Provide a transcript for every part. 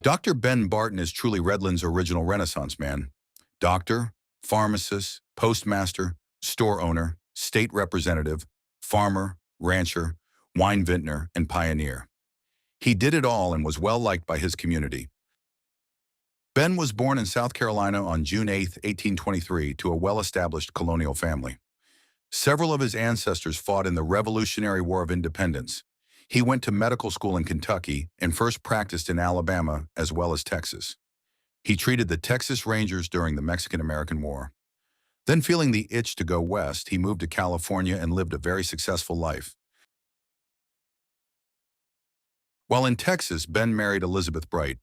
Dr. Ben Barton is truly Redlands' original Renaissance man. Doctor, pharmacist, postmaster, store owner, state representative, farmer, rancher, wine vintner, and pioneer. He did it all and was well liked by his community. Ben was born in South Carolina on June 8, 1823, to a well-established colonial family. Several of his ancestors fought in the Revolutionary War of Independence. He went to medical school in Kentucky and first practiced in Alabama as well as Texas. He treated the Texas Rangers during the Mexican-American War. Then, feeling the itch to go west, he moved to California and lived a very successful life. While in Texas, Ben married Elizabeth Bright.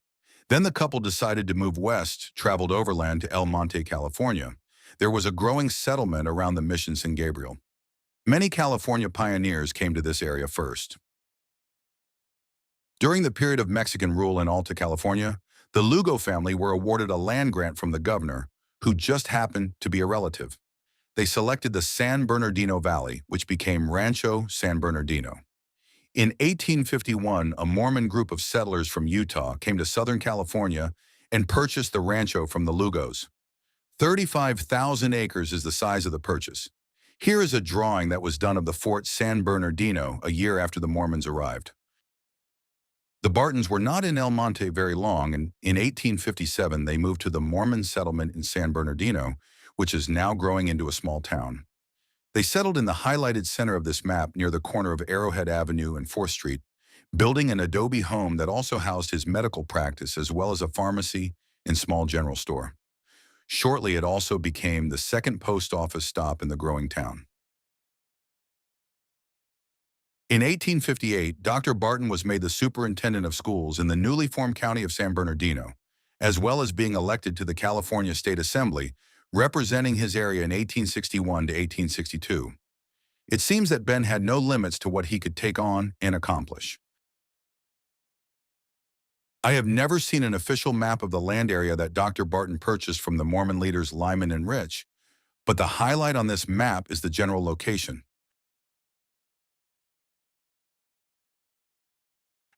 Then the couple decided to move west, traveled overland to El Monte, California. There was a growing settlement around the Mission San Gabriel. Many California pioneers came to this area first. During the period of Mexican rule in Alta California, the Lugo family were awarded a land grant from the governor, who just happened to be a relative. They selected the San Bernardino Valley, which became Rancho San Bernardino. In 1851, a Mormon group of settlers from Utah came to Southern California and purchased the rancho from the Lugos. 35,000 acres is the size of the purchase. Here is a drawing that was done of the Fort San Bernardino a year after the Mormons arrived. The Bartons were not in El Monte very long, and in 1857 they moved to the Mormon settlement in San Bernardino, which is now growing into a small town. They settled in the highlighted center of this map near the corner of Arrowhead Avenue and 4th Street, building an adobe home that also housed his medical practice as well as a pharmacy and small general store. Shortly, it also became the second post office stop in the growing town. In 1858, Dr. Barton was made the superintendent of schools in the newly formed county of San Bernardino, as well as being elected to the California State Assembly, representing his area in 1861 to 1862. It seems that Ben had no limits to what he could take on and accomplish. I have never seen an official map of the land area that Dr. Barton purchased from the Mormon leaders Lyman and Rich, but the highlight on this map is the general location.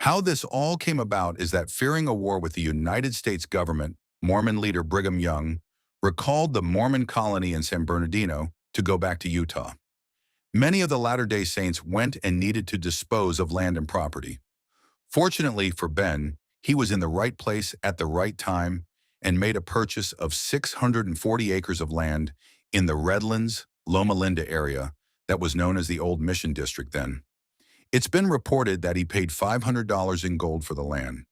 How this all came about is that, fearing a war with the United States government, Mormon leader Brigham Young recalled the Mormon colony in San Bernardino to go back to Utah. Many of the Latter-day Saints went and needed to dispose of land and property. Fortunately for Ben, he was in the right place at the right time and made a purchase of 640 acres of land in the Redlands, Loma Linda area that was known as the Old Mission District then. It's been reported that he paid $500 in gold for the land.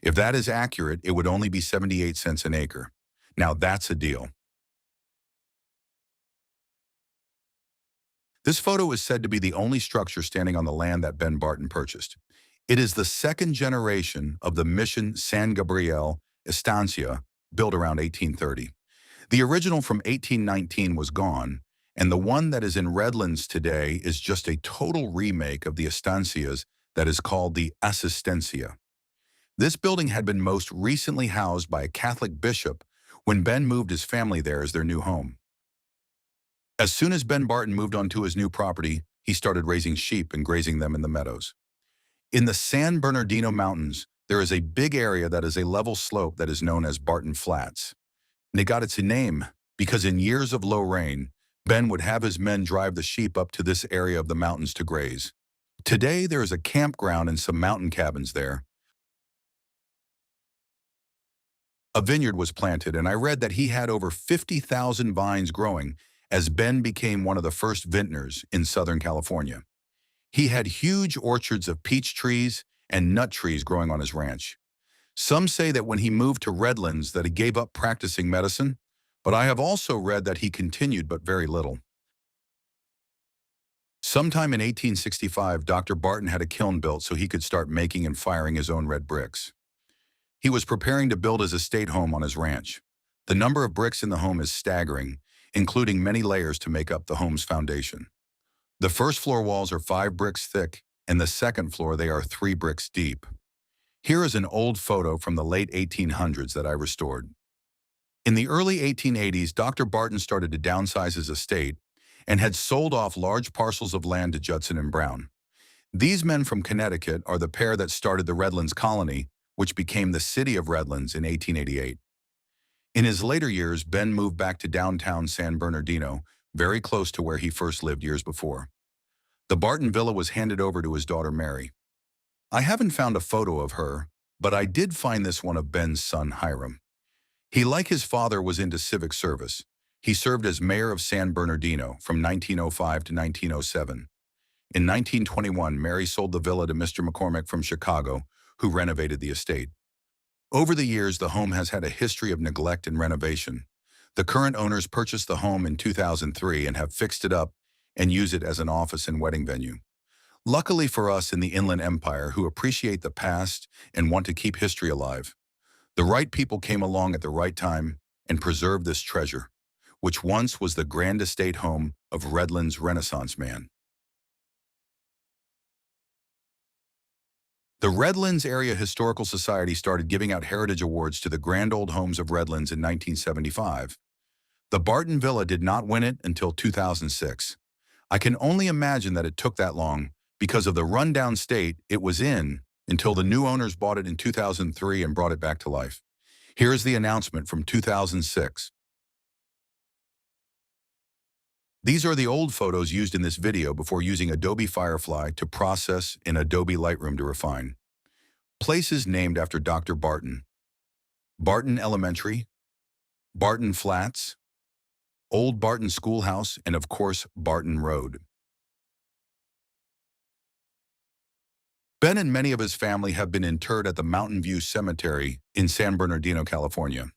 If that is accurate, it would only be 78 cents an acre. Now that's a deal. This photo is said to be the only structure standing on the land that Ben Barton purchased. It is the second generation of the Mission San Gabriel Estancia, built around 1830. The original from 1819 was gone, and the one that is in Redlands today is just a total remake of the estancias that is called the Asistencia. This building had been most recently housed by a Catholic bishop when Ben moved his family there as their new home. As soon as Ben Barton moved onto his new property, he started raising sheep and grazing them in the meadows. In the San Bernardino Mountains, there is a big area that is a level slope that is known as Barton Flats. And it got its name because in years of low rain, Ben would have his men drive the sheep up to this area of the mountains to graze. Today, there is a campground and some mountain cabins there. A vineyard was planted, and I read that he had over 50,000 vines growing as Ben became one of the first vintners in Southern California. He had huge orchards of peach trees and nut trees growing on his ranch. Some say that when he moved to Redlands that he gave up practicing medicine, but I have also read that he continued but very little. Sometime in 1865, Dr. Barton had a kiln built so he could start making and firing his own red bricks. He was preparing to build his estate home on his ranch. The number of bricks in the home is staggering, including many layers to make up the home's foundation. The first floor walls are 5 bricks thick, and the second floor they are 3 bricks deep. Here is an old photo from the late 1800s that I restored. In the early 1880s, Dr. Barton started to downsize his estate and had sold off large parcels of land to Judson and Brown. These men from Connecticut are the pair that started the Redlands colony, which became the city of Redlands in 1888. In his later years, Ben moved back to downtown San Bernardino, very close to where he first lived years before. The Barton Villa was handed over to his daughter Mary. I haven't found a photo of her, but I did find this one of Ben's son Hiram. He, like his father, was into civic service. He served as mayor of San Bernardino from 1905 to 1907. In 1921, Mary sold the villa to Mr. McCormick from Chicago, who renovated the estate. Over the years, the home has had a history of neglect and renovation. The current owners purchased the home in 2003 and have fixed it up and use it as an office and wedding venue. Luckily for us in the Inland Empire who appreciate the past and want to keep history alive, the right people came along at the right time and preserved this treasure, which once was the grand estate home of Redlands Renaissance man. The Redlands Area Historical Society started giving out heritage awards to the grand old homes of Redlands in 1975. The Barton Villa did not win it until 2006. I can only imagine that it took that long because of the rundown state it was in until the new owners bought it in 2003 and brought it back to life. Here is the announcement from 2006. These are the old photos used in this video before using Adobe Firefly to process in Adobe Lightroom to refine. Places named after Dr. Barton: Barton Elementary, Barton Flats, Old Barton Schoolhouse, and of course, Barton Road. Ben and many of his family have been interred at the Mountain View Cemetery in San Bernardino, California.